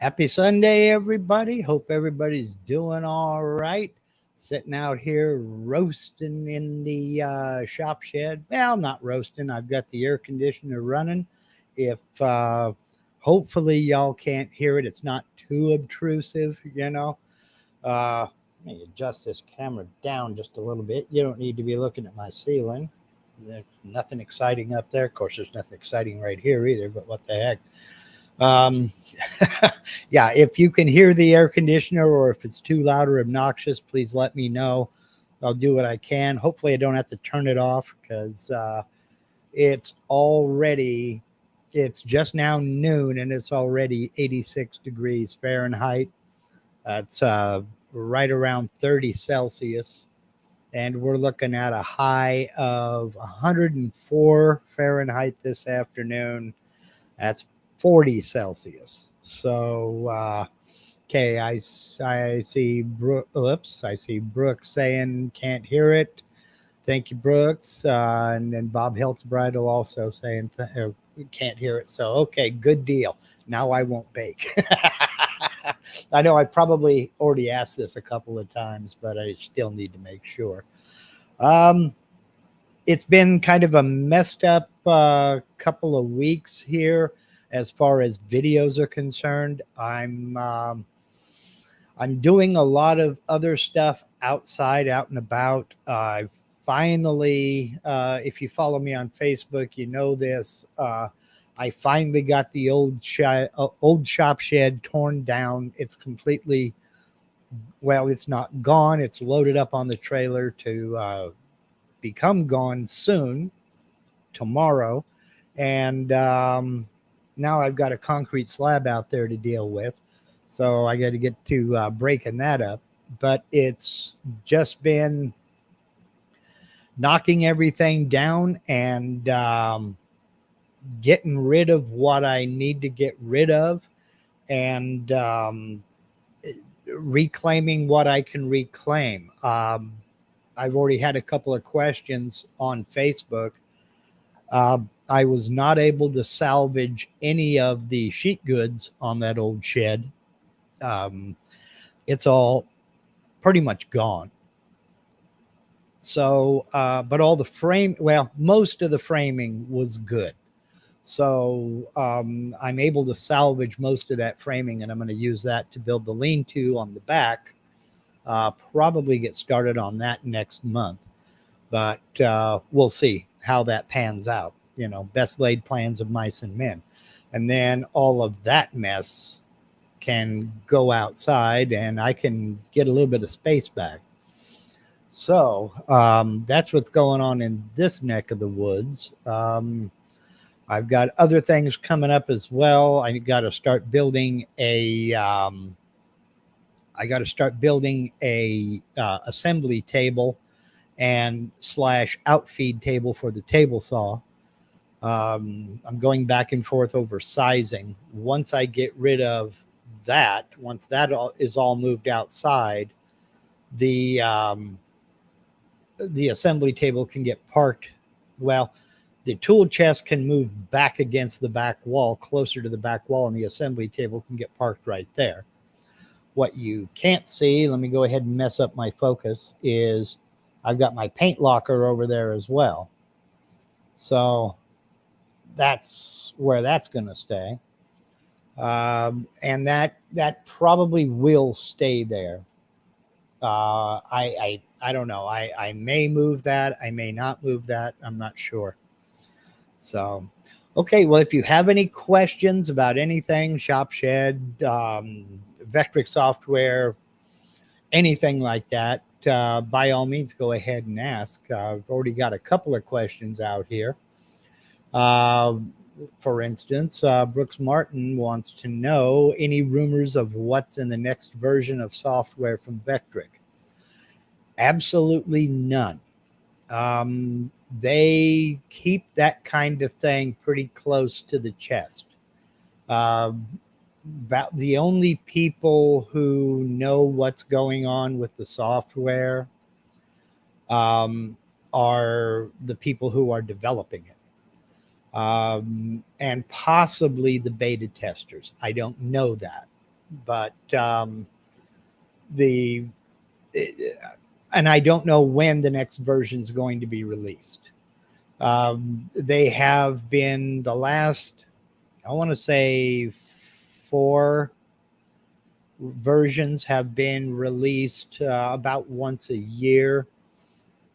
Happy Sunday, everybody. Hope everybody's doing all right. Sitting out here roasting in the shop shed. Well, not roasting. I've got the air conditioner running. If hopefully y'all can't hear it, it's not too obtrusive. Let me adjust this camera down just a little bit. You don't need to be looking at my ceiling. There's nothing exciting up there. Of course, there's nothing exciting right here either, but what the heck. Um, yeah, if you can hear the air conditioner or if it's too loud or obnoxious, please let me know. I'll do what I can. Hopefully I don't have to turn it off because it's just now noon and it's already 86 degrees Fahrenheit. That's right around 30 Celsius. And we're looking at a high of 104 Fahrenheit this afternoon. That's 40 Celsius. So, okay, I see I see Brooks saying can't hear it. Thank you, Brooks. And then Bob Hiltbride also saying can't hear it. So, okay, good deal. Now I won't bake. I know I probably already asked this a couple of times, but I still need to make sure. It's been kind of a messed up couple of weeks here. As far as videos are concerned, I'm doing a lot of other stuff outside, out and about. I finally, if you follow me on Facebook, you know this. I finally got the old shop shed torn down. It's completely, well, it's not gone. It's loaded up on the trailer to become gone soon, tomorrow, and now I've got a concrete slab out there to deal with. So I got to get to breaking that up. But it's just been knocking everything down and getting rid of what I need to get rid of and reclaiming what I can reclaim. I've already had a couple of questions on Facebook. I was not able to salvage any of the sheet goods on that old shed. It's all pretty much gone. So, but all the most of the framing was good. So I'm able to salvage most of that framing, and I'm going to use that to build the lean-to on the back. Probably get started on that next month. But we'll see how that pans out. Best laid plans of mice and men. And then all of that mess can go outside and I can get a little bit of space back. So that's what's going on in this neck of the woods. I've got other things coming up as well. I got to start building a assembly table and / outfeed table for the table saw. I'm going back and forth over sizing. Once I get rid of that, once that is all moved outside, the assembly table can get parked. Well, the tool chest can move back against the back wall, closer to the back wall, and the assembly table can get parked right there. What you can't see, let me go ahead and mess up my focus, is I've got my paint locker over there as well. So that's where that's going to stay. And that probably will stay there. I don't know. I may move that. I may not move that. I'm not sure. So, okay. Well, if you have any questions about anything, shop shed, Vectric Software, anything like that, by all means, go ahead and ask. I've already got a couple of questions out here. For instance, Brooks Martin wants to know any rumors of what's in the next version of software from Vectric. Absolutely none. They keep that kind of thing pretty close to the chest. About the only people who know what's going on with the software are the people who are developing it. And possibly the beta testers. I don't know that. but and I don't know when the next version is going to be released. They have been the last, I want to say, 4 versions have been released about once a year,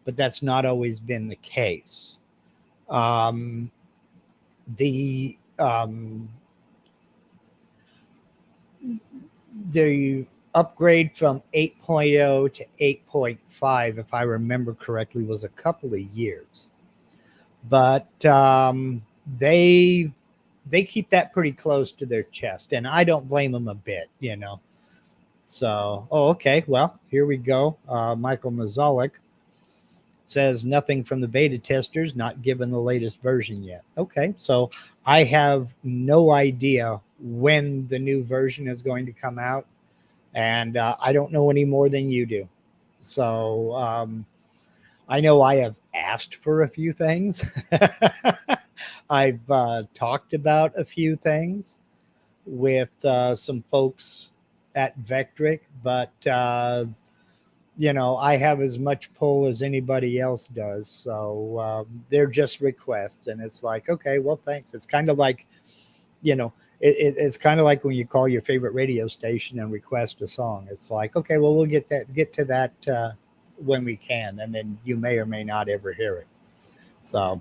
but that's not always been the case. The upgrade from 8.0 to 8.5, if I remember correctly, was a couple of years, but they keep that pretty close to their chest, and I don't blame them a bit, you know. So, okay, well, here we go. Michael Mazalik says nothing from the beta testers, not given the latest version yet. Okay, so I have no idea when the new version is going to come out, and I don't know any more than you do. So I know I have asked for a few things. I've talked about a few things with some folks at Vectric, but you know, I have as much pull as anybody else does. So they're just requests, and it's like, okay, well, thanks. It's kind of like, you know, it's kind of like when you call your favorite radio station and request a song. It's like, okay, well, we'll get to that when we can, and then you may or may not ever hear it. So,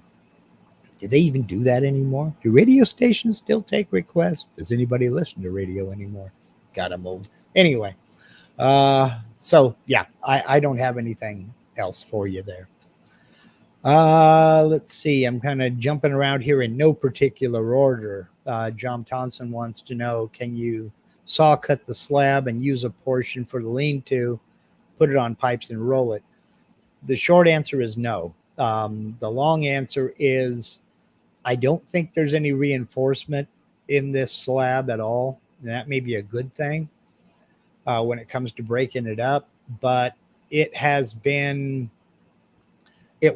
do they even do that anymore? Do radio stations still take requests? Does anybody listen to radio anymore? Gotta move. Anyway, so yeah, I don't have anything else for you there. Let's see. I'm kind of jumping around here in no particular order. John Thompson wants to know, can you saw cut the slab and use a portion for the lean-to, put it on pipes and roll it? The short answer is no. The long answer is I don't think there's any reinforcement in this slab at all. And that may be a good thing when it comes to breaking it up, but it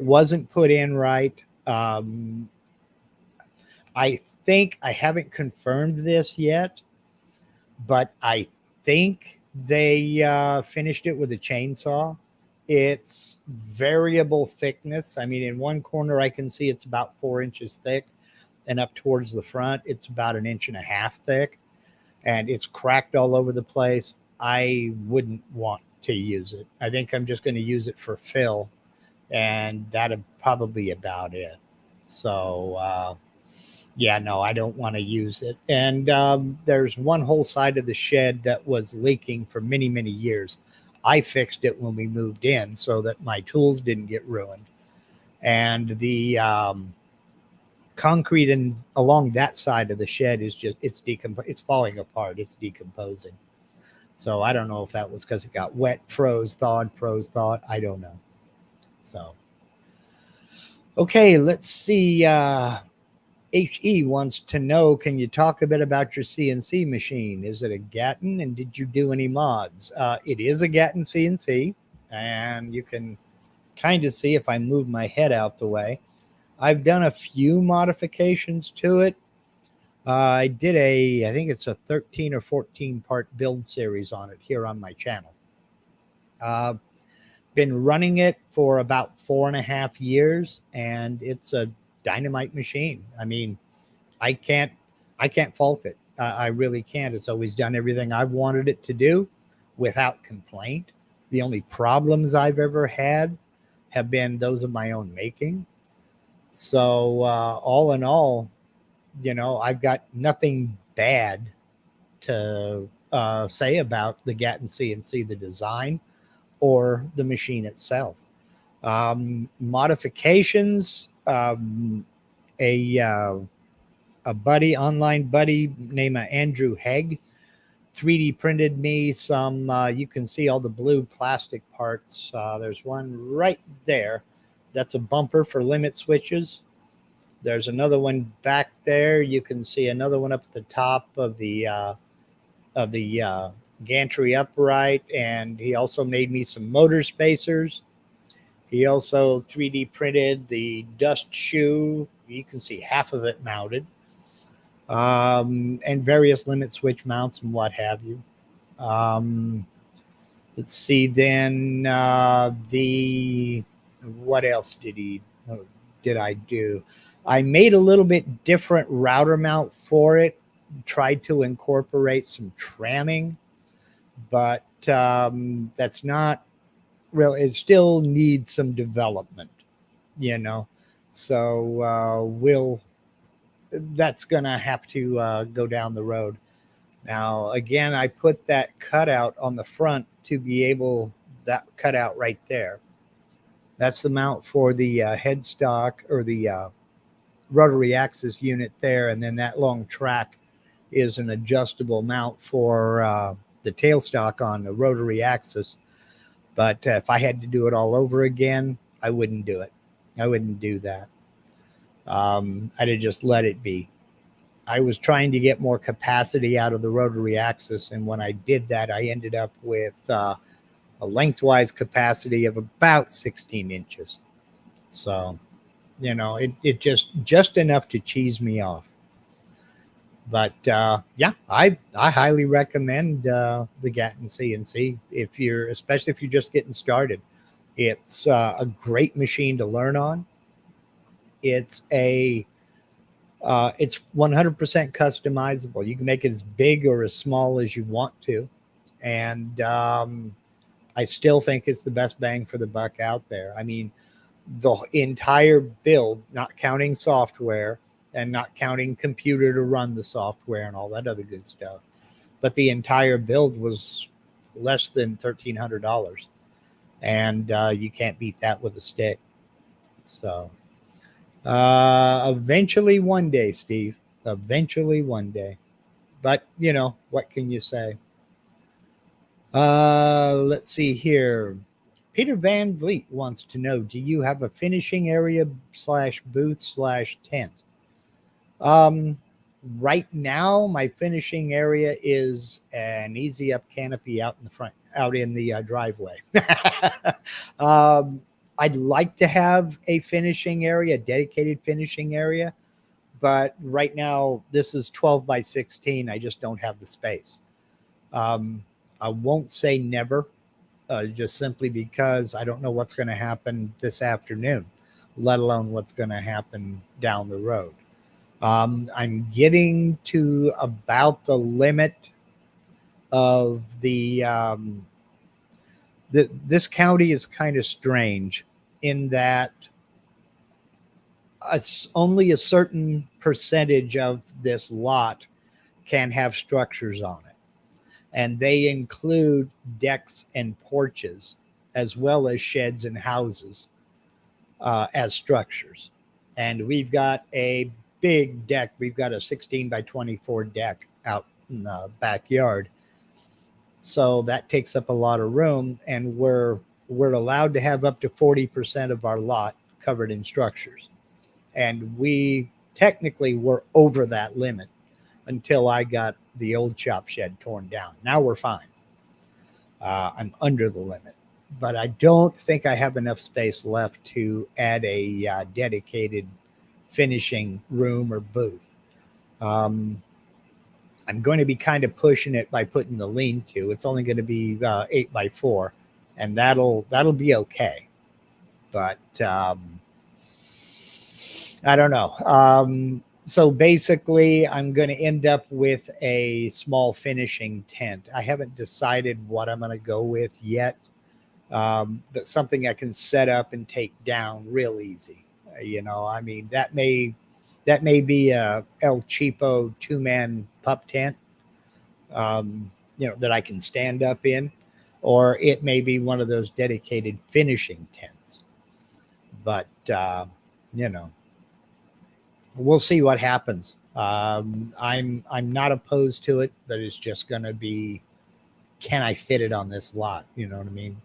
wasn't put in right. I think, I haven't confirmed this yet, but I think they finished it with a chainsaw. It's variable thickness. I mean, in one corner, I can see it's about 4 inches thick, and up towards the front, it's about 1.5 inches thick, and it's cracked all over the place. I wouldn't want to use it. I think I'm just going to use it for fill, and that'd probably be about it. So, yeah, no, I don't want to use it. And there's one whole side of the shed that was leaking for many, many years. I fixed it when we moved in so that my tools didn't get ruined. And the concrete along that side of the shed is just, it's falling apart. It's decomposing. So I don't know if that was because it got wet, froze, thawed. I don't know. So, okay, let's see. HE wants to know, can you talk a bit about your CNC machine? Is it a Gatton, and did you do any mods? It is a Gatton CNC, and you can kind of see if I move my head out the way. I've done a few modifications to it. I did I think it's a 13 or 14 part build series on it here on my channel. Been running it for about 4.5 years, and it's a dynamite machine. I mean, I can't fault it. I really can't. It's always done everything I've wanted it to do without complaint. The only problems I've ever had have been those of my own making. So all in all, you know, I've got nothing bad to say about the Gatton CNC, the design, or the machine itself. Modifications, a buddy, online buddy named Andrew Hegg 3D printed me some, you can see all the blue plastic parts. There's one right there. That's a bumper for limit switches. There's another one back there. You can see another one up at the top of the gantry upright. And he also made me some motor spacers. He also 3D printed the dust shoe. You can see half of it mounted. And various limit switch mounts and what have you. Let's see. Then what else did I do? I made a little bit different router mount for it. Tried to incorporate some tramming, but that's not really. It still needs some development, you know. So that's gonna have to go down the road. Now, again, I put that cutout on the front to be able, that cutout right there. That's the mount for the headstock or the rotary axis unit there. And then that long track is an adjustable mount for the tailstock on the rotary axis. But if I had to do it all over again, I wouldn't do it. I wouldn't do that. I'd have just let it be. I was trying to get more capacity out of the rotary axis, and when I did that, I ended up with a lengthwise capacity of about 16 inches. So, you know, it just enough to cheese me off. But yeah, I highly recommend the Gatton CNC especially if you're just getting started. It's a great machine to learn on. It's 100% customizable. You can make it as big or as small as you want to. And I still think it's the best bang for the buck out there. I mean, the entire build, not counting software and not counting computer to run the software and all that other good stuff, but the entire build was less than $1,300. And you can't beat that with a stick. So eventually one day, Steve, eventually one day. But, you know, what can you say? Let's see here. Peter Van Vliet wants to know, do you have a finishing area / booth / tent? Right now, my finishing area is an easy up canopy out in the front, out in the driveway. I'd like to have a finishing area, a dedicated finishing area, but right now this is 12 by 16. I just don't have the space. I won't say never, just simply because I don't know what's going to happen this afternoon, let alone what's going to happen down the road. I'm getting to about the limit of this county is kind of strange in that only a certain percentage of this lot can have structures on it. And they include decks and porches, as well as sheds and houses as structures. And we've got a big deck. We've got a 16 by 24 deck out in the backyard. So that takes up a lot of room, and we're allowed to have up to 40% of our lot covered in structures. And we technically were over that limit until I got the old shop shed torn down. Now we're fine. I'm under the limit, but I don't think I have enough space left to add a dedicated finishing room or booth. I'm going to be kind of pushing it by putting the lean-to. It's only going to be 8 by 4, and that'll be okay. But I don't know. So basically, I'm going to end up with a small finishing tent. I haven't decided what I'm going to go with yet, but something I can set up and take down real easy. You know, I mean, that may be a El Cheapo 2-man pup tent, you know, that I can stand up in, or it may be one of those dedicated finishing tents. But you know, we'll see what happens. I'm not opposed to it, but it's just going to be, can I fit it on this lot? You know what I mean?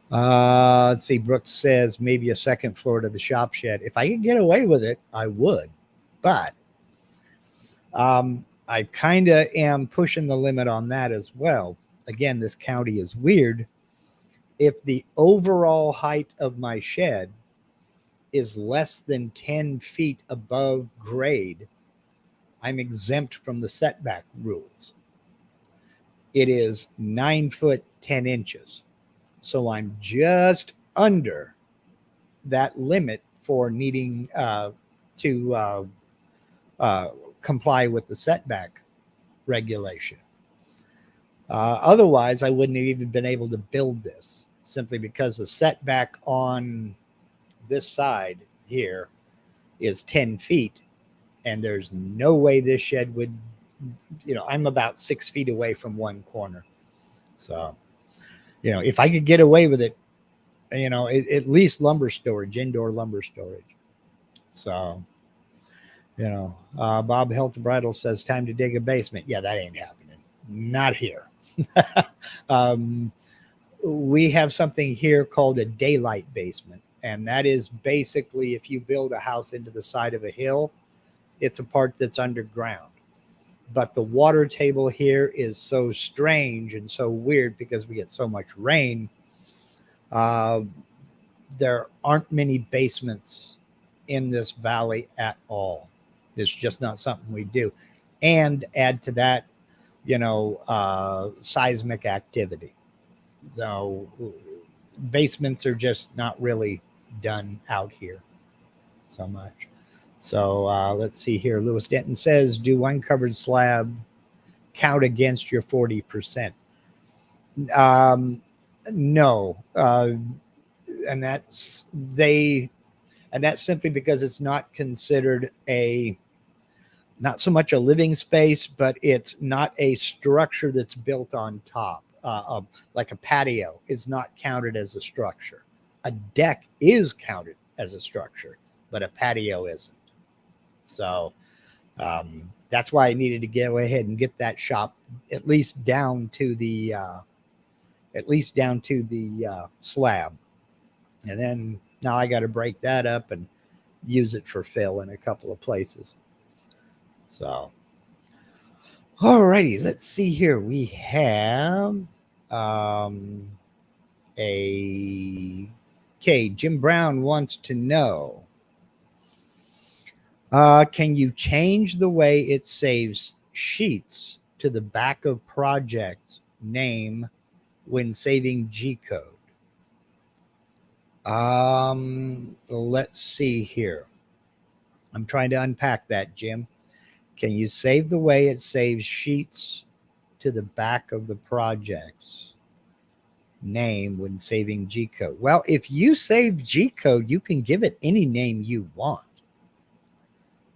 Let's see. Brooks says maybe a second floor to the shop shed. If I could get away with it, I would. But I kind of am pushing the limit on that as well. Again, this county is weird. If the overall height of my shed is less than 10 feet above grade, I'm exempt from the setback rules. it is 9 foot 10 inches. So I'm just under that limit for needing to comply with the setback regulation. Otherwise, I wouldn't have even been able to build this, simply because the setback on this side here is 10 feet, and there's no way this shed would, I'm about 6 feet away from one corner. So, if I could get away with it, at least lumber storage, indoor lumber storage. So, Bob Helter Bridle says, time to dig a basement. Yeah, that ain't happening. Not here. We have something here called a daylight basement. And that is basically, if you build a house into the side of a hill, it's a part that's underground. But the water table here is so strange and so weird because we get so much rain. There aren't many basements in this valley at all. It's just not something we do. And add to that, seismic activity. So basements are just not really done out here so much. So let's see here. Lewis Denton says, do uncovered slab count against your 40%? No. And that's simply because it's not considered not so much a living space, but it's not a structure that's built on top. Like a patio is not counted as a structure. A deck is counted as a structure, but a patio isn't. So that's why I needed to go ahead and get that shop at least down to the slab. And then now I got to break that up and use it for fill in a couple of places. So, alrighty, let's see here. We have Jim Brown wants to know, can you change the way it saves sheets to the back of projects name when saving G-code? Let's see here. I'm trying to unpack that, Jim. Can you save the way it saves sheets to the back of the project's name when saving G-code? Well, if you save G-code, you can give it any name you want.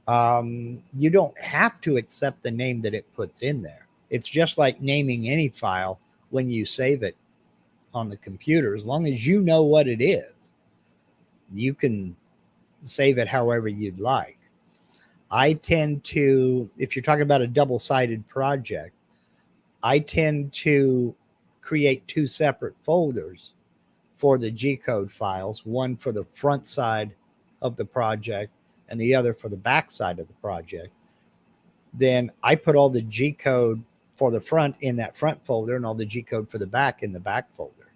You don't have to accept the name that it puts in there. It's just like naming any file when you save it on the computer. As long as you know what it is, you can save it however you'd like. I tend to, if you're talking about a double-sided project, I tend to create 2 separate folders for the G-code files, one for the front side of the project and the other for the back side of the project. Then I put all the G-code for the front in that front folder and all the G-code for the back in the back folder.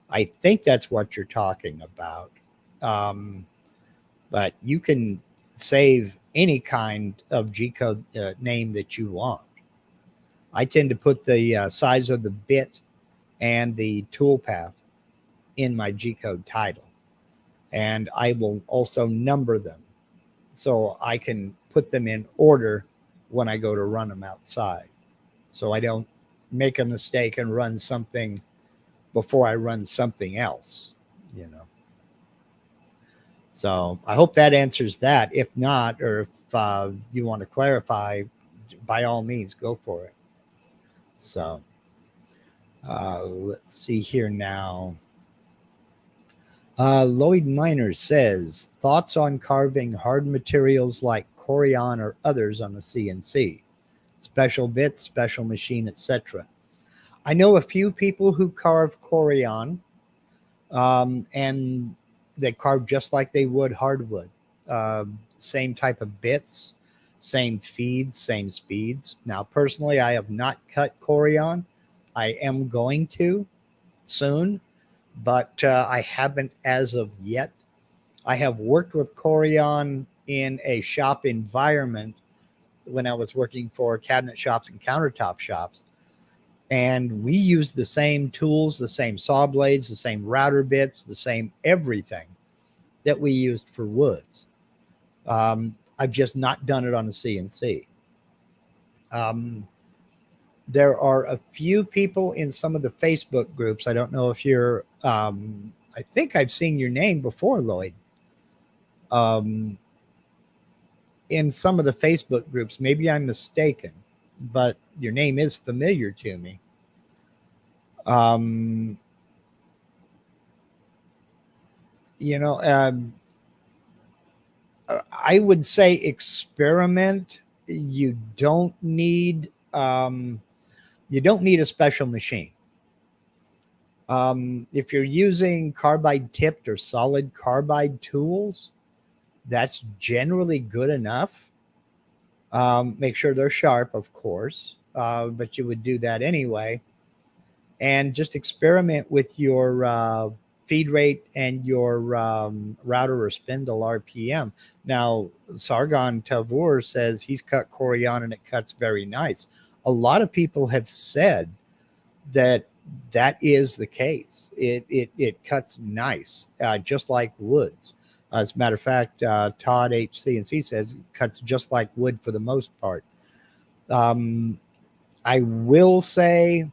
I think that's what you're talking about. But you can save any kind of G-code name that you want. I tend to put the size of the bit and the toolpath in my G-code title. And I will also number them so I can put them in order when I go to run them outside. So I don't make a mistake and run something before I run something else, So I hope that answers that. If not, or if you want to clarify, by all means, go for it. So let's see here now. Lloyd Miner says, thoughts on carving hard materials like Corian or others on the CNC? Special bits, special machine, etc. I know a few people who carve Corian, and they carve just like they would hardwood. Same type of bits, same feeds, same speeds. Now, personally, I have not cut Corian. I am going to soon, but I haven't as of yet. I have worked with Corian in a shop environment when I was working for cabinet shops and countertop shops. And we use the same tools, the same saw blades, the same router bits, the same everything that we used for woods. I've just not done it on a CNC. There are a few people in some of the Facebook groups. I don't know if you're, I think I've seen your name before, Lloyd. In some of the Facebook groups, maybe I'm mistaken, but your name is familiar to me. I would say experiment. You don't need a special machine. If you're using carbide tipped or solid carbide tools, that's generally good enough. Make sure they're sharp, of course, but you would do that anyway. And just experiment with your feed rate and your router or spindle RPM. Now, Sargon Tavur says he's cut Corian and it cuts very nice. A lot of people have said that is the case. It cuts nice, just like woods. As a matter of fact, Todd HCNC says it cuts just like wood for the most part. I will say,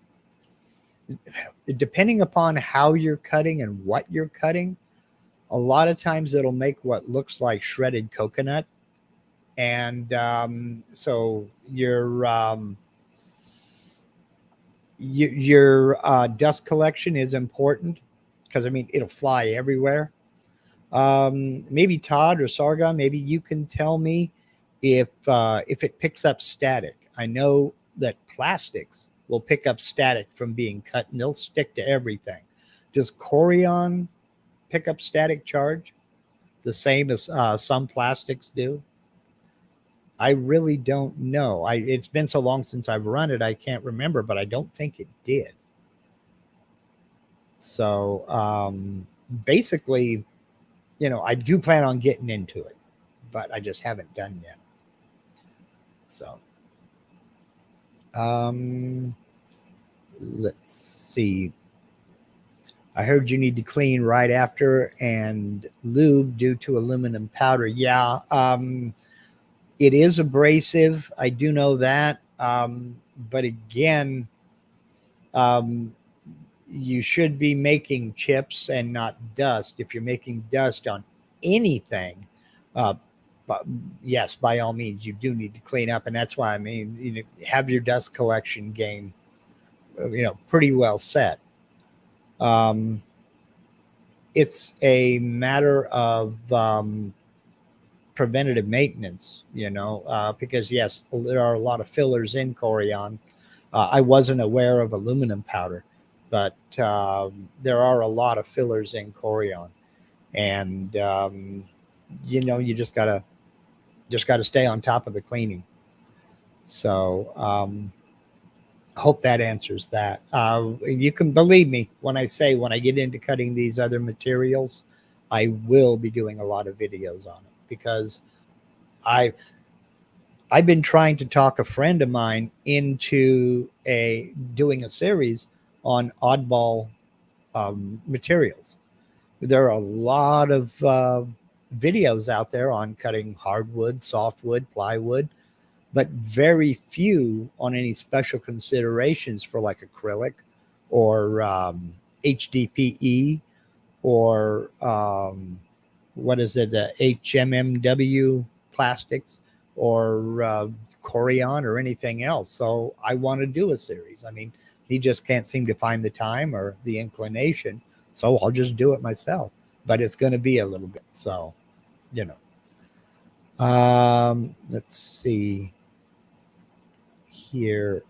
depending upon how you're cutting and what you're cutting, a lot of times it'll make what looks like shredded coconut. And so your dust collection is important, because I mean it'll fly everywhere. Maybe Todd or Sargon, maybe you can tell me if it picks up static. I know that plastics will pick up static from being cut and they'll stick to everything. Does Corian pick up static charge the same as some plastics do? I really don't know. It's been so long since I've run it, I can't remember, but I don't think it did. So basically, I do plan on getting into it, but I just haven't done yet. So let's see. I heard you need to clean right after and lube due to aluminum powder. Yeah, it is abrasive. I do know that. But again, you should be making chips and not dust. If you're making dust on anything, but yes, by all means, you do need to clean up. And that's why, I mean, have your dust collection game, pretty well set. It's a matter of preventative maintenance, because yes, there are a lot of fillers in Corian. I wasn't aware of aluminum powder, but there are a lot of fillers in Corian, and you just gotta stay on top of the cleaning. So hope that answers that. You can believe me when I say, when I get into cutting these other materials, I will be doing a lot of videos on it, because I've been trying to talk a friend of mine into doing a series on oddball materials. There are a lot of videos out there on cutting hardwood, softwood, plywood, but very few on any special considerations for like acrylic or HDPE or what is it, HMMW plastics or Corian or anything else. So I want to do a series. I mean, he just can't seem to find the time or the inclination. So I'll just do it myself, but it's going to be a little bit. So, let's see here.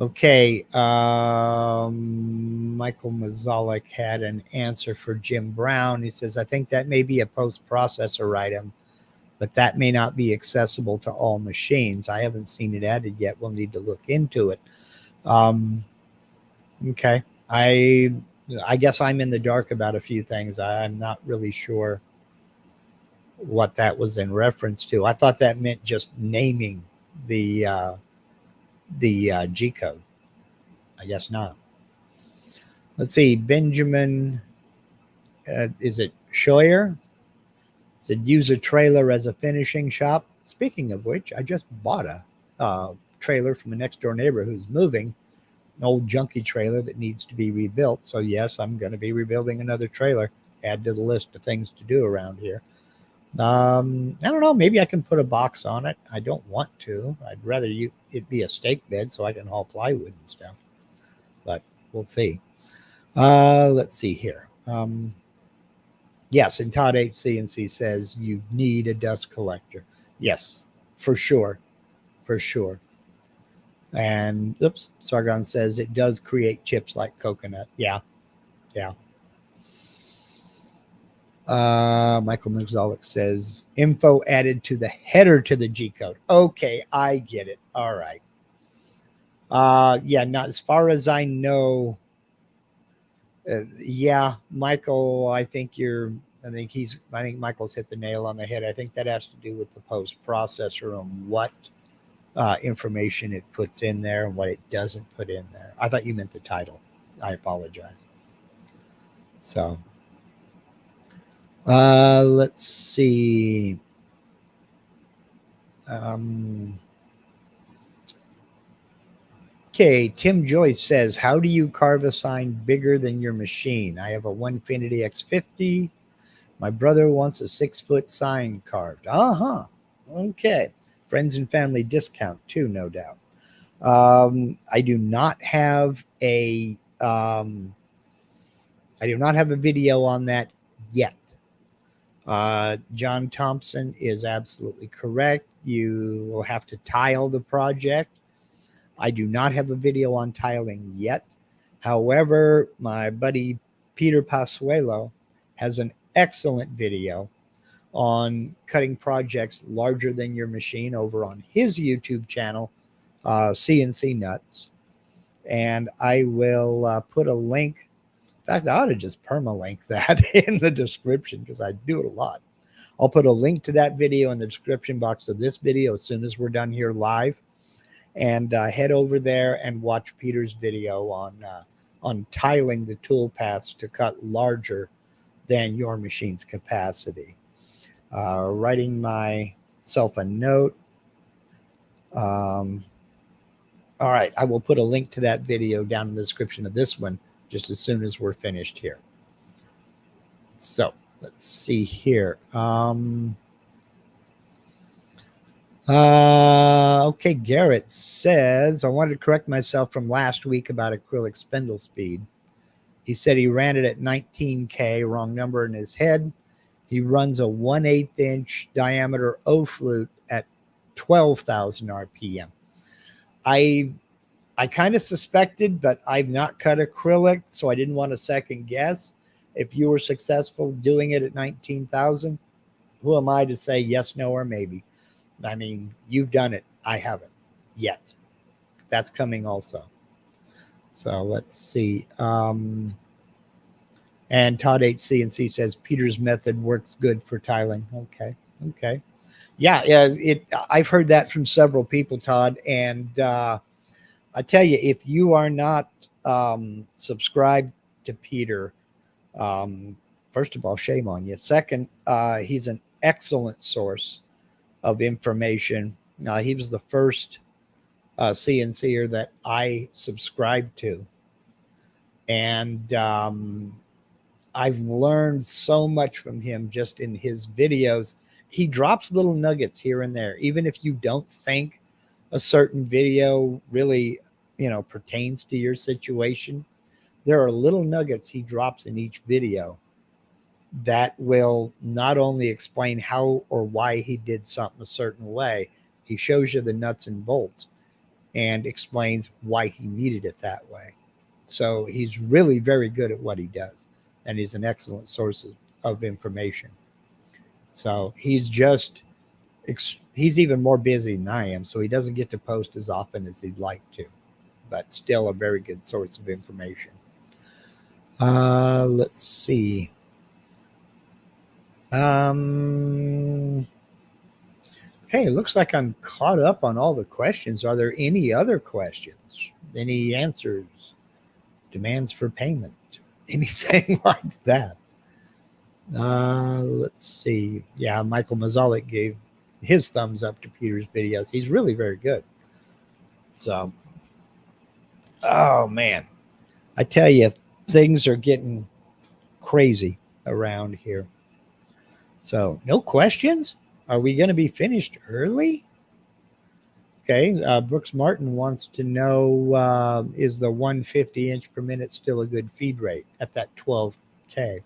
Okay. Michael Mazalik had an answer for Jim Brown. He says, I think that may be a post-processor item, but that may not be accessible to all machines. I haven't seen it added yet. We'll need to look into it. Okay. I guess I'm in the dark about a few things. I'm not really sure what that was in reference to. I thought that meant just naming the G code. I guess not. Let's see. Benjamin, is it Scheuer? Said use a trailer as a finishing shop. Speaking of which, I just bought a trailer from a next door neighbor who's moving, an old junky trailer that needs to be rebuilt. So yes, I'm going to be rebuilding another trailer. Add to the list of things to do around here. I don't know. Maybe I can put a box on it. I don't want to. I'd rather it be a stake bed so I can haul plywood and stuff. But we'll see. Let's see here. Yes, and Todd HCNC says you need a dust collector. Yes, for sure. For sure. And Sargon says it does create chips like coconut. Yeah. Michael Mixolic says info added to the header to the G code. Okay, I get it. All right. Yeah, not as far as I know. Yeah, Michael, I think Michael's hit the nail on the head. I think that has to do with the post processor and what information it puts in there and what it doesn't put in there. I thought you meant the title. I apologize. So, let's see. Okay, Tim Joyce says, how do you carve a sign bigger than your machine? I have a Onefinity X50. My brother wants a 6-foot sign carved. Okay. Friends and family discount too, no doubt. I do not have a video on that yet. John Thompson is absolutely correct. You will have to tile the project. I do not have a video on tiling yet. However, my buddy Peter Pasuelo has an excellent video on cutting projects larger than your machine over on his YouTube channel, CNC Nuts. And I will put a link. In fact, I ought to just permalink that in the description because I do it a lot. I'll put a link to that video in the description box of this video as soon as we're done here live. And head over there and watch Peter's video on tiling the tool paths to cut larger than your machine's capacity. Writing myself a note. All right, I will put a link to that video down in the description of this one just as soon as we're finished here. So let's see here. Okay, Garrett says, I wanted to correct myself from last week about acrylic spindle speed. He said he ran it at 19K, wrong number in his head. He runs a 1/8 inch diameter O flute at 12,000 RPM. I kind of suspected, but I've not cut acrylic, so I didn't want to second guess. If you were successful doing it at 19,000, who am I to say yes, no, or maybe? I mean, you've done it. I haven't yet. That's coming also. So let's see. And Todd HCNC says Peter's method works good for tiling. Okay. Yeah. I've heard that from several people, Todd. And I tell you, if you are not subscribed to Peter, first of all, shame on you. Second, he's an excellent source of information. He was the first CNCer that I subscribed to. And I've learned so much from him just in his videos. He drops little nuggets here and there. Even if you don't think a certain video really, pertains to your situation, there are little nuggets he drops in each video that will not only explain how or why he did something a certain way, he shows you the nuts and bolts and explains why he needed it that way. So he's really very good at what he does, and he's an excellent source of information. So he's even more busy than I am, so he doesn't get to post as often as he'd like to, but still a very good source of information. Let's see. Okay, Okay, it looks like I'm caught up on all the questions. Are there any other questions? Any answers? Demands for payment? Anything like that? Let's see. Yeah, Michael Mazalik gave his thumbs up to Peter's videos. He's really very good. So, oh man, I tell you, things are getting crazy around here. So, no questions? Are we going to be finished early? Okay, Brooks Martin wants to know, is the 150 inch per minute still a good feed rate at that 12K?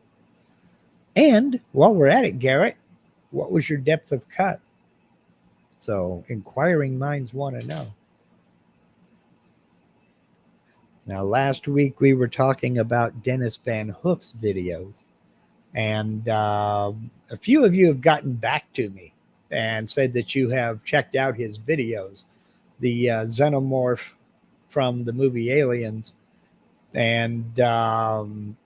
And while we're at it, Garrett, what was your depth of cut? So inquiring minds want to know. Now, last week we were talking about Dennis Van Hoof's videos, and a few of you have gotten back to me and said that you have checked out his videos, the xenomorph from the movie Aliens, and the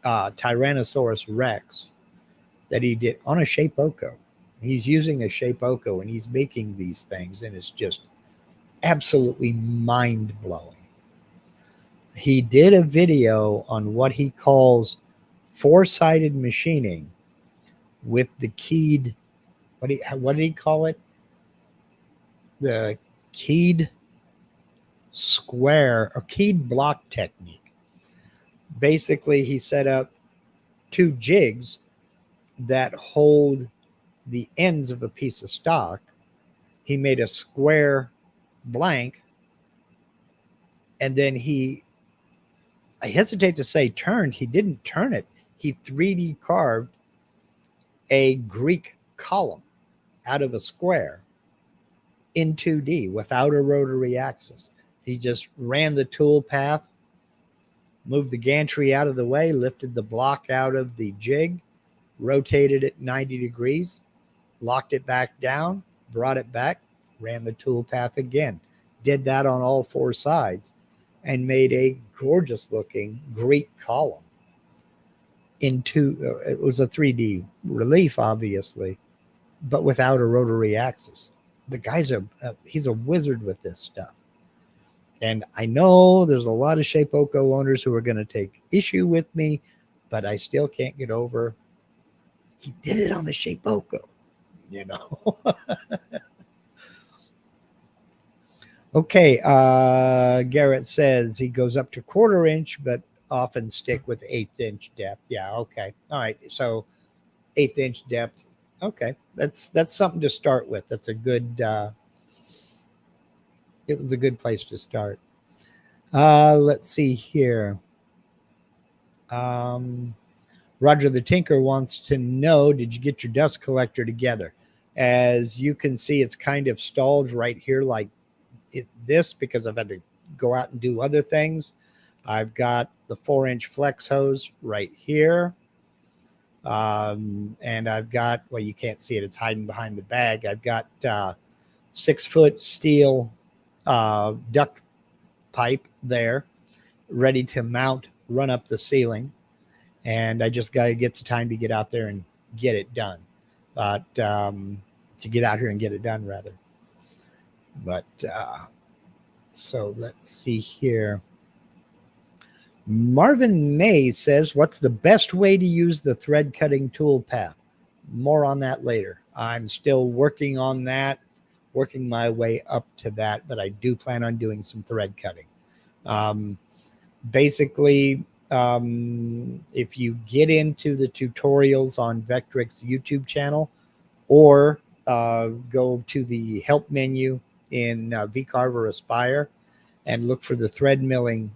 Tyrannosaurus Rex that he did on a Shapeoko. He's using a Shapeoko and he's making these things, and it's just absolutely mind-blowing. He did a video on what he calls four-sided machining with the keyed, what did he call it? The keyed square or keyed block technique. Basically, he set up two jigs that hold the ends of a piece of stock. He made a square blank, and then I hesitate to say turned. He didn't turn it. He 3D carved a Greek column out of a square in 2D without a rotary axis. He just ran the tool path, moved the gantry out of the way, lifted the block out of the jig, rotated it 90 degrees, locked it back down, brought it back, ran the tool path again. Did that on all four sides and made a gorgeous looking Greek column. It was a 3D relief, obviously, but without a rotary axis. The guy's he's a wizard with this stuff. And I know there's a lot of Shapeoko owners who are going to take issue with me, but I still can't get over he did it on the Shapeoko, you know. Okay, Garrett says he goes up to 1/4 inch, but often stick with 1/8 inch depth. Yeah, okay. All right, so 1/8 inch depth. Okay, that's something to start with. That's a good, it was a good place to start. Let's see here. Roger the Tinker wants to know, did you get your dust collector together? As you can see, it's kind of stalled right here like this because I've had to go out and do other things. I've got the 4-inch flex hose right here. And I've got, well, you can't see it. It's hiding behind the bag. I've got 6-foot steel duct pipe there ready to mount, run up the ceiling. And I just got to get the time to get out there and get it done. To get out here and get it done, rather. But so let's see here. Marvin May says, what's the best way to use the thread cutting tool path? More on that later. I'm still working on that, working my way up to that, but I do plan on doing some thread cutting. Basically, if you get into the tutorials on Vectric's YouTube channel, or go to the help menu in Vcarve or Aspire and look for the thread milling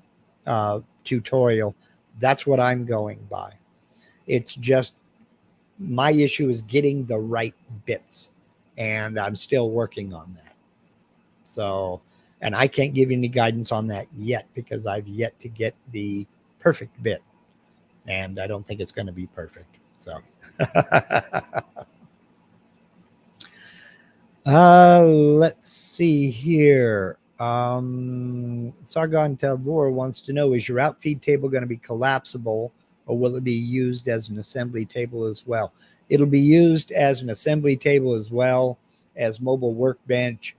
tutorial, that's what I'm going by. It's just my issue is getting the right bits, and I'm still working on that. So, and I can't give you any guidance on that yet because I've yet to get the perfect bit, and I don't think it's going to be perfect. So let's see here. Sargon Tabor wants to know, is your outfeed table going to be collapsible, or will it be used as an assembly table as well? It'll be used as an assembly table as well as mobile workbench,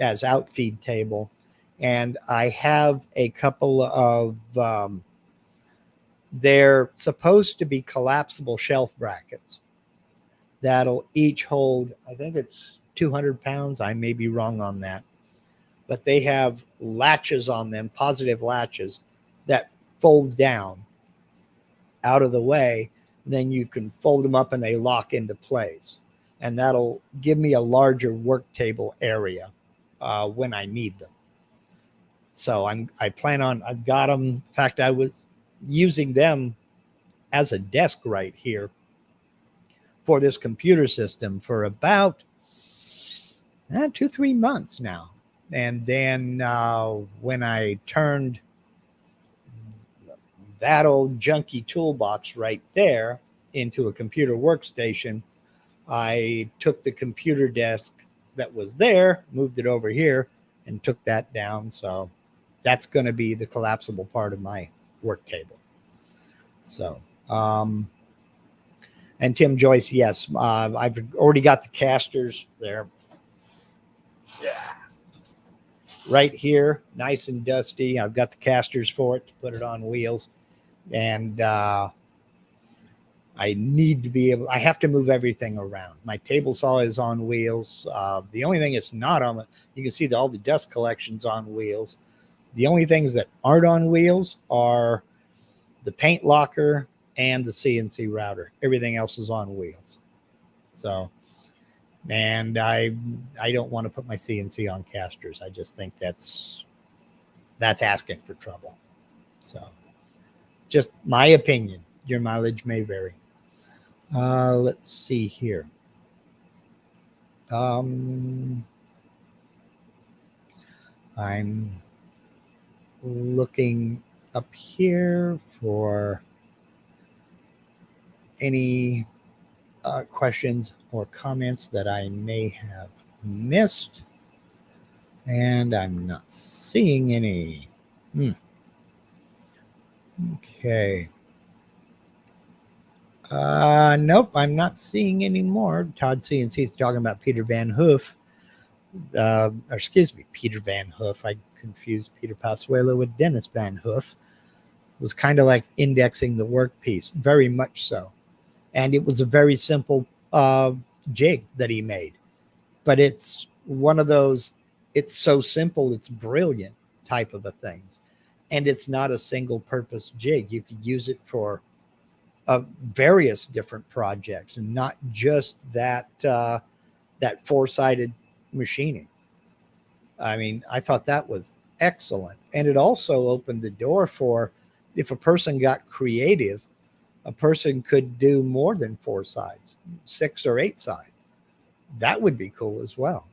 as outfeed table. And I have a couple of, they're supposed to be collapsible shelf brackets that'll each hold, I think it's 200 pounds. I may be wrong on that. But they have latches on them, positive latches, that fold down out of the way. Then you can fold them up and they lock into place. And that'll give me a larger work table area when I need them. So I plan on, I've got them. In fact, I was using them as a desk right here for this computer system for about 2-3 months now. And then when I turned that old junky toolbox right there into a computer workstation, I took the computer desk that was there, moved it over here, and took that down. So that's going to be the collapsible part of my work table. So, and Tim Joyce, yes, I've already got the casters there. Yeah. Right here, nice and dusty. I've got the casters for it to put it on wheels. And I need to be able, I have to move everything around. My table saw is on wheels. The only thing it's not on, you can see all the dust collections on wheels. The only things that aren't on wheels are the paint locker and the CNC router. Everything else is on wheels. So, and I don't want to put my CNC on casters. I just think that's asking for trouble. So, just my opinion. Your mileage may vary. Let's see here. I'm looking up here for any questions or comments that I may have missed, and I'm not seeing any. Okay. Nope, I'm not seeing any more. Todd CNC is talking about Peter Van Hoof. Or excuse me, Peter Van Hoof. I confused Peter Pasquale with Dennis Van Hoof. It was kind of like indexing the workpiece, very much so. And it was a very simple jig that he made. But it's one of those, it's so simple, it's brilliant type of a things. And it's not a single purpose jig. You could use it for various different projects and not just that four-sided machining. I mean, I thought that was excellent. And it also opened the door for, if a person got creative, a person could do more than 4 sides, 6 or 8 sides. That would be cool as well.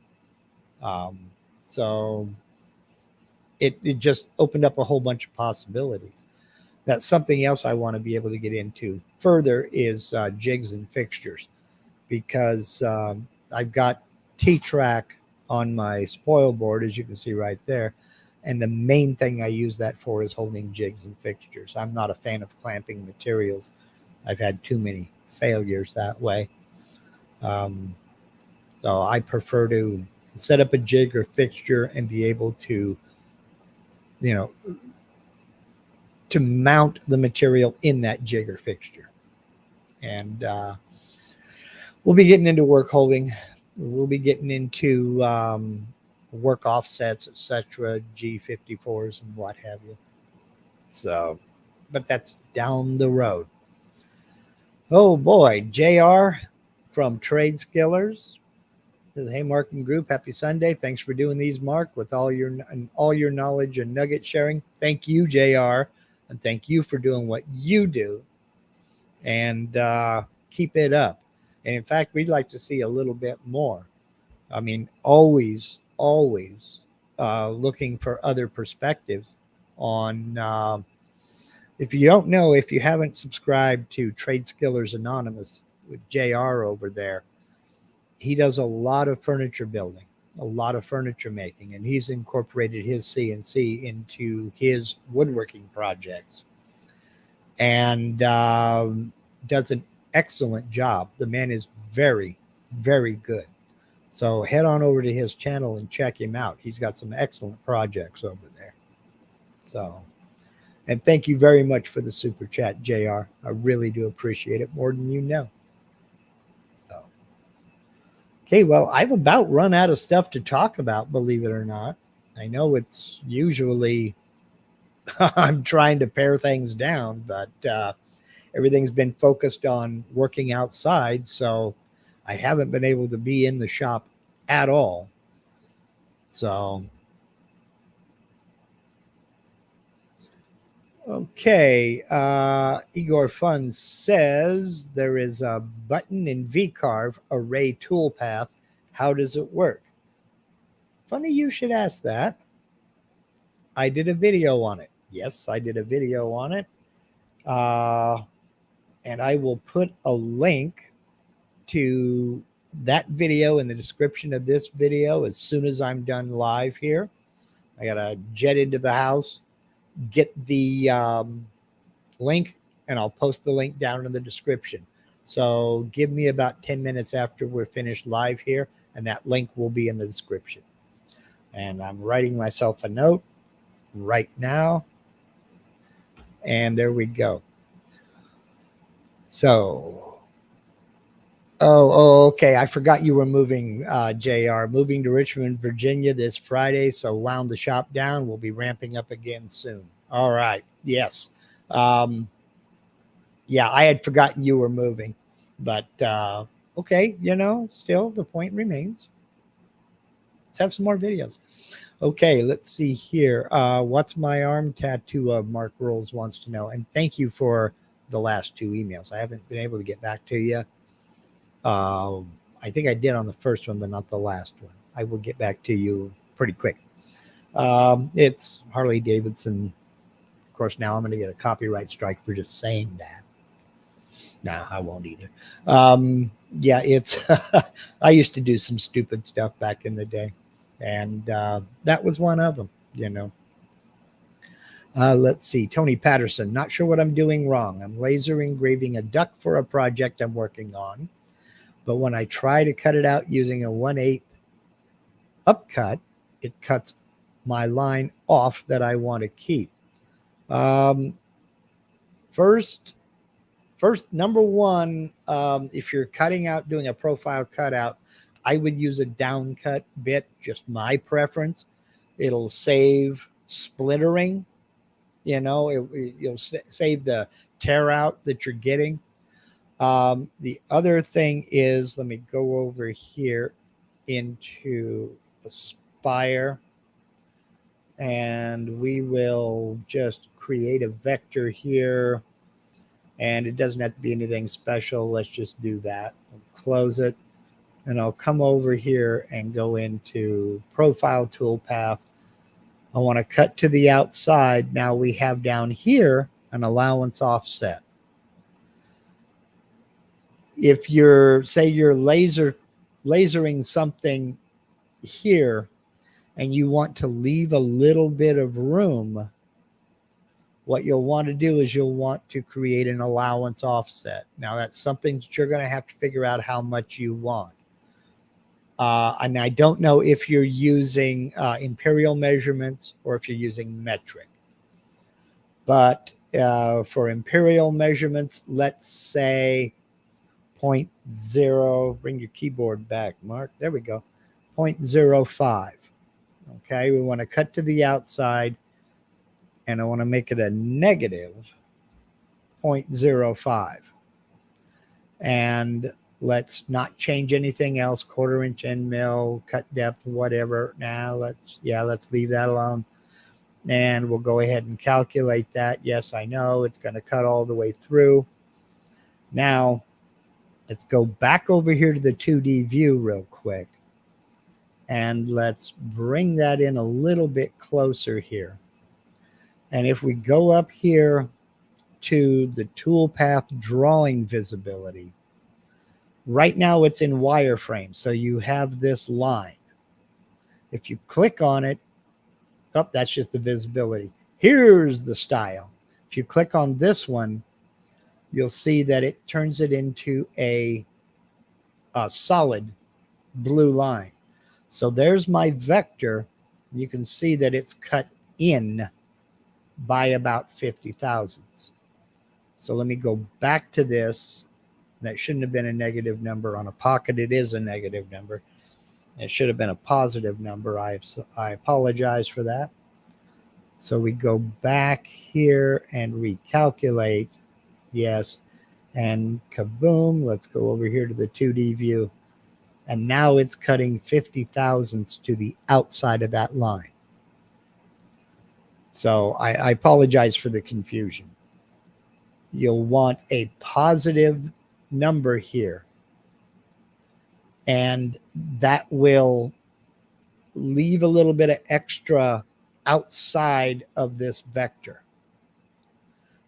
So it just opened up a whole bunch of possibilities. That's something else I want to be able to get into further is jigs and fixtures, because I've got T-track on my spoil board, as you can see right there. And the main thing I use that for is holding jigs and fixtures. I'm not a fan of clamping materials. I've had too many failures that way. So I prefer to set up a jig or fixture and be able to, to mount the material in that jig or fixture. And we'll be getting into work holding. We'll be getting into work offsets, etc., G54s and what have you. So, but that's down the road. Oh boy, JR from Trade Skillers. Hey, Mark and group, happy Sunday. Thanks for doing these, Mark, with all your knowledge and nugget sharing. Thank you, JR, and thank you for doing what you do. And keep it up. And in fact, we'd like to see a little bit more. I mean, always looking for other perspectives on. If you don't know, if you haven't subscribed to Trade Skillers Anonymous with JR over there, he does a lot of furniture building, a lot of furniture making, and he's incorporated his CNC into his woodworking projects, and doesn't excellent job. The man is very, very good. So head on over to his channel and check him out. He's got some excellent projects over there. So, and thank you very much for the super chat, JR. I really do appreciate it more than you know. So, okay, well, I've about run out of stuff to talk about, believe it or not. I know it's usually I'm trying to pare things down, but everything's been focused on working outside. So I haven't been able to be in the shop at all. So, okay. Igor Fun says there is a button in Vcarve array toolpath. How does it work? Funny you should ask that. I did a video on it. Yes, I did a video on it. And I will put a link to that video in the description of this video as soon as I'm done live here. I got to jet into the house, get the link, and I'll post the link down in the description. So give me about 10 minutes after we're finished live here, and that link will be in the description. And I'm writing myself a note right now. And there we go. So, okay. I forgot you were moving, JR. Moving to Richmond, Virginia this Friday. So wound the shop down. We'll be ramping up again soon. All right. Yes. Yeah, I had forgotten you were moving. But, okay, still the point remains. Let's have some more videos. Okay, let's see here. What's my arm tattoo of? Mark Rolls wants to know. And thank you for the last 2 emails. I haven't been able to get back to you. I think I did on the first one, but not the last one. I will get back to you pretty quick. It's Harley Davidson. Of course, now I'm going to get a copyright strike for just saying that. No, I won't either. Yeah, it's I used to do some stupid stuff back in the day. And that was one of them, Let's see. Tony Patterson. Not sure what I'm doing wrong. I'm laser engraving a duck for a project I'm working on. But when I try to cut it out using a 1/8 upcut, it cuts my line off that I want to keep. First, number one, if you're cutting out, doing a profile cutout, I would use a down cut bit, just my preference. It'll save splittering, you'll save the tear out that you're getting. The other thing is, let me go over here into Aspire, and we will just create a vector here, and it doesn't have to be anything special. Let's just do that. I'll close it. And I'll come over here and go into Profile Toolpath. I want to cut to the outside. Now we have down here an allowance offset. If you're, say you're lasering something here and you want to leave a little bit of room, what you'll want to do is you'll want to create an allowance offset. Now that's something that you're going to have to figure out how much you want. And I don't know if you're using imperial measurements or if you're using metric. But for imperial measurements, let's say 0.0, bring your keyboard back, Mark. There we go. 0.05. Okay, we want to cut to the outside, and I want to make it a negative 0.05. And let's not change anything else. 1/4 inch end mill, cut depth, whatever. Now let's leave that alone. And we'll go ahead and calculate that. Yes, I know it's going to cut all the way through. Now let's go back over here to the 2D view real quick. And let's bring that in a little bit closer here. And if we go up here to the toolpath drawing visibility, right now it's in wireframe, so you have this line. If you click on it, that's just the visibility. Here's the style. If you click on this one, you'll see that it turns it into a solid blue line. So there's my vector. You can see that it's cut in by about 50 thousandths. So let me go back to this. That shouldn't have been a negative number. On a pocket, it is a negative number. It should have been a positive number. I apologize for that. So we go back here and recalculate. Yes. And kaboom, let's go over here to the 2D view. And now it's cutting 50 thousandths to the outside of that line. So I apologize for the confusion. You'll want a positive number here. And that will leave a little bit of extra outside of this vector.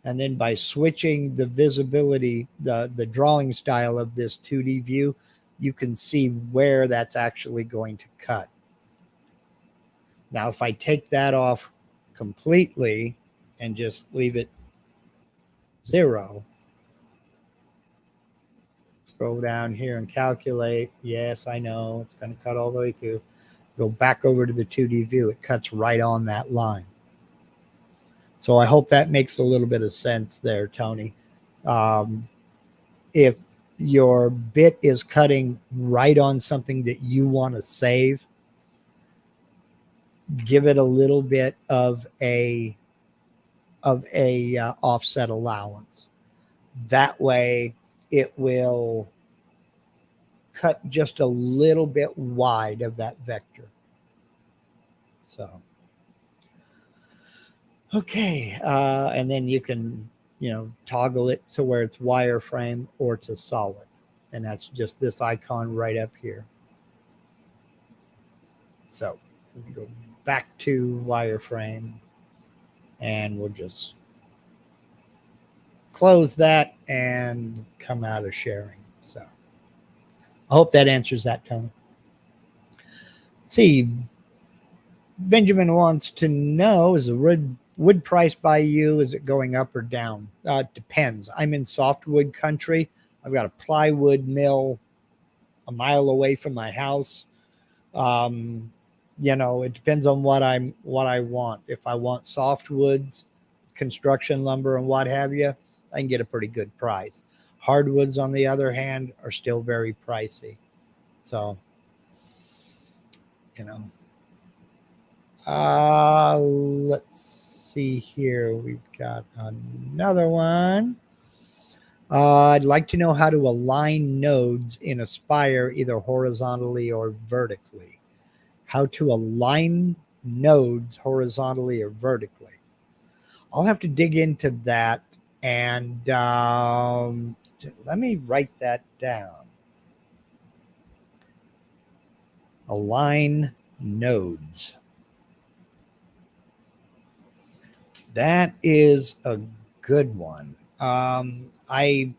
And then by switching the visibility, the drawing style of this 2D view, you can see where that's actually going to cut. Now, if I take that off completely and just leave it 0, scroll down here and calculate. Yes, I know it's going to cut all the way through. Go back over to the 2D view. It cuts right on that line. So I hope that makes a little bit of sense there, Tony. If your bit is cutting right on something that you want to save, give it a little bit of a offset allowance. That way it will cut just a little bit wide of that vector. So, okay. And then you can, toggle it to where it's wireframe or to solid. And that's just this icon right up here. So let me go back to wireframe and we'll just close that and come out of sharing. So I hope that answers that, Tony. Let's see. Benjamin wants to know, is the wood price by you, is it going up or down? Depends. I'm in softwood country. I've got a plywood mill a mile away from my house. It depends on what I want. If I want softwoods, construction lumber and what have you, I can get a pretty good price. Hardwoods, on the other hand, are still very pricey. So, let's see here. We've got another one. I'd like to know how to align nodes in a spire, either horizontally or vertically. How to align nodes horizontally or vertically. I'll have to dig into that, and let me write that down. Align nodes. That is a good one. I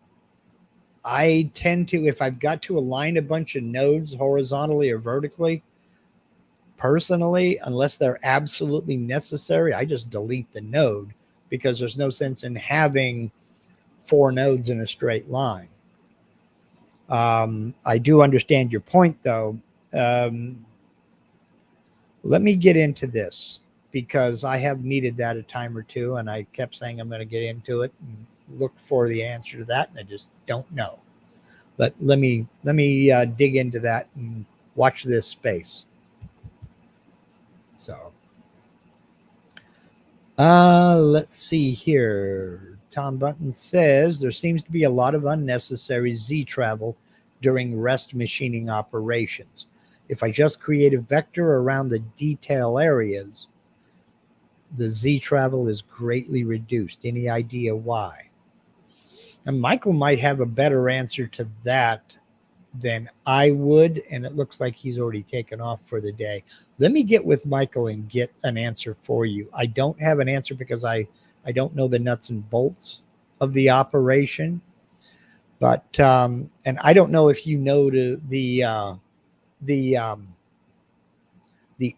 tend to, if I've got to align a bunch of nodes horizontally or vertically, personally, unless they're absolutely necessary, I just delete the node, because there's no sense in having 4 nodes in a straight line. I do understand your point, though. Let me get into this, because I have needed that a time or two, and I kept saying I'm going to get into it and look for the answer to that, and I just don't know. But let me dig into that and watch this space. So, let's see here. Tom Button says there seems to be a lot of unnecessary Z travel during rest machining operations. If I just create a vector around the detail areas, the Z travel is greatly reduced. Any idea why? And Michael might have a better answer to that than I would, and it looks like he's already taken off for the day. Let me get with Michael and get an answer for you. I don't have an answer because I don't know the nuts and bolts of the operation, but and I don't know if you know the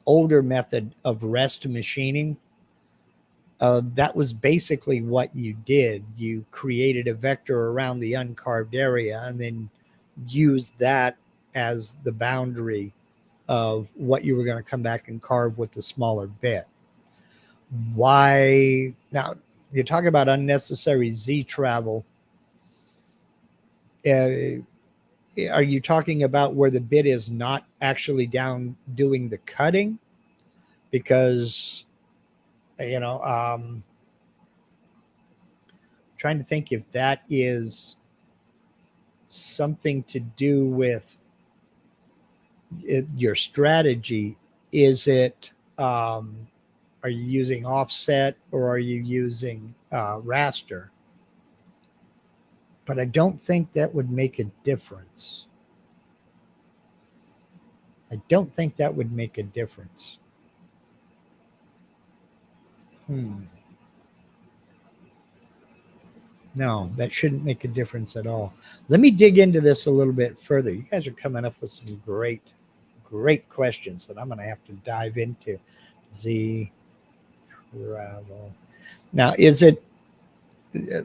older method of rest machining. that was basically what you did. You created a vector around the uncarved area and then used that as the boundary of what you were going to come back and carve with the smaller bit. Why? Now, you're talking about unnecessary Z travel. Are you talking about where the bit is not actually down doing the cutting? Because, trying to think if that is something to do with your strategy. Is it, are you using offset or are you using raster? But I don't think that would make a difference. I don't think that would make a difference. No, that shouldn't make a difference at all. Let me dig into this a little bit further. You guys are coming up with some great questions that I'm going to have to dive into. Z travel. Now, is it,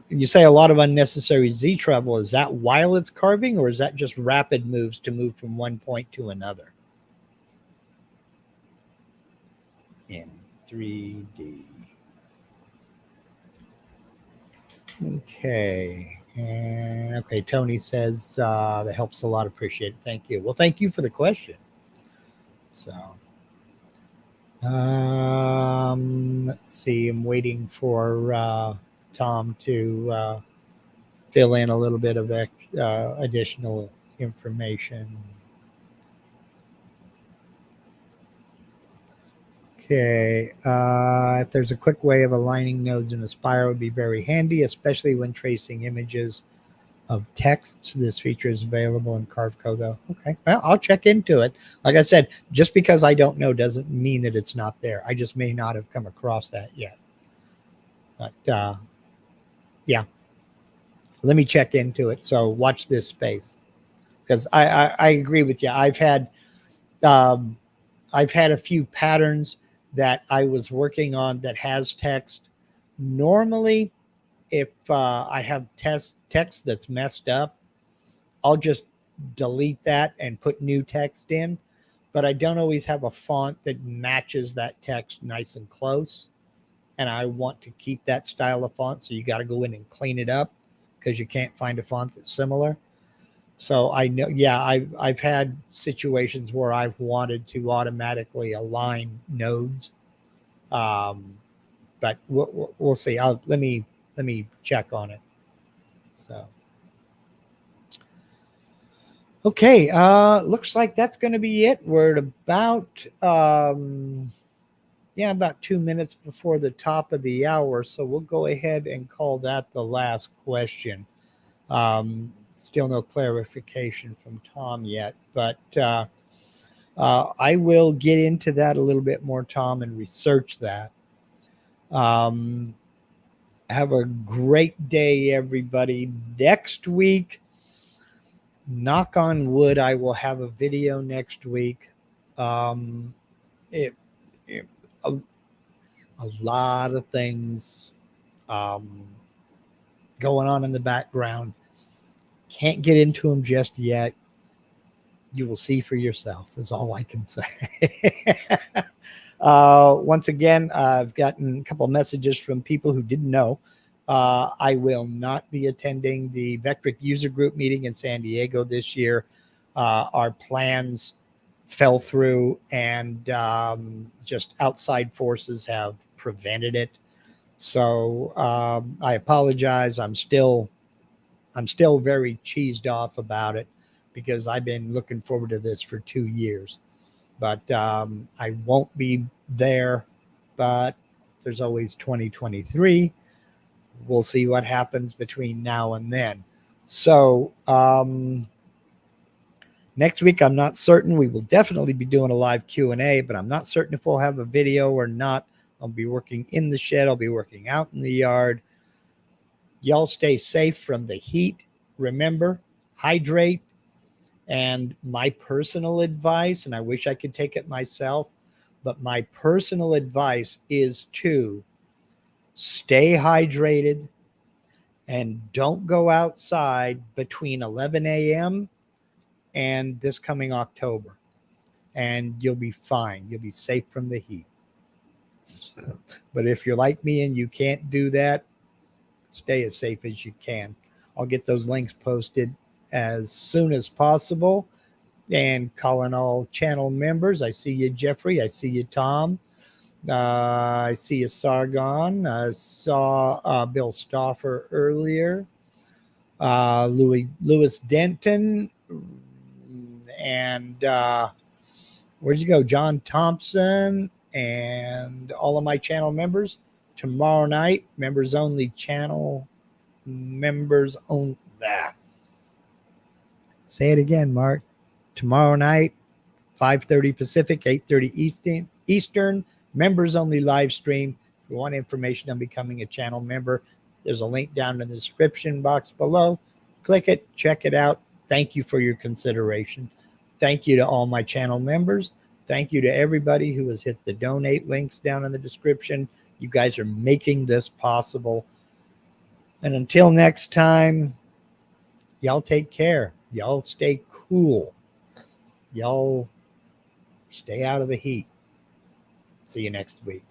you say a lot of unnecessary Z travel. Is that while it's carving, or is that just rapid moves to move from one point to another? In 3D. Okay. And okay, Tony says that helps a lot. Appreciate it. Thank you. Well, thank you for the question. So, let's see. I'm waiting for Tom to fill in a little bit of additional information. Okay, if there's a quick way of aligning nodes in a spiral, it would be very handy, especially when tracing images of text. This feature is available in Carve Code, though. Okay, well, I'll check into it. Like I said, just because I don't know doesn't mean that it's not there. I just may not have come across that yet. But yeah, let me check into it. So watch this space, because I agree with you. I've had a few patterns that I was working on that has text. Normally, if I have text that's messed up, I'll just delete that and put new text in. But I don't always have a font that matches that text nice and close. And I want to keep that style of font. So you got to go in and clean it up because you can't find a font that's similar. So I know, yeah, I've had situations where I've wanted to automatically align nodes, but we'll see. Let me check on it. So, okay, looks like that's going to be it. We're at about about 2 minutes before the top of the hour, so we'll go ahead and call that the last question. Still no clarification from Tom yet, but I will get into that a little bit more, Tom, and research that. Have a great day, everybody. Next week, knock on wood, I will have a video next week. A lot of things going on in the background. Can't get into them just yet. You will see for yourself, is all I can say. Once again, I've gotten a couple of messages from people who didn't know. I will not be attending the Vectric user group meeting in San Diego this year. Our plans fell through, and just outside forces have prevented it. So I apologize. I'm still very cheesed off about it because I've been looking forward to this for 2 years. But I won't be there, but there's always 2023. We'll see what happens between now and then. So next week, I'm not certain. We will definitely be doing a live Q&A, but I'm not certain if we'll have a video or not. I'll be working in the shed. I'll be working out in the yard. Y'all stay safe from the heat. Remember, hydrate. And my personal advice, and I wish I could take it myself, but my personal advice is to Stay hydrated and don't go outside between 11 a.m. and this coming October. And you'll be fine. You'll be safe from the heat. But if you're like me and you can't do that, stay as safe as you can. I'll get those links posted as soon as possible. And calling all channel members. I see you, Jeffrey. I see you, Tom. I see you, Sargon. I saw Bill Stauffer earlier. Lewis Denton. And where'd you go? John Thompson. And all of my channel members. Tomorrow night, members only channel. Members only. Say it again, Mark. Tomorrow night, 5:30 Pacific, 8:30 Eastern, members only live stream. If you want information on becoming a channel member, there's a link down in the description box below. Click it, check it out. Thank you for your consideration. Thank you to all my channel members. Thank you to everybody who has hit the donate links down in the description. You guys are making this possible. And until next time, y'all take care. Y'all stay cool. Y'all stay out of the heat. See you next week.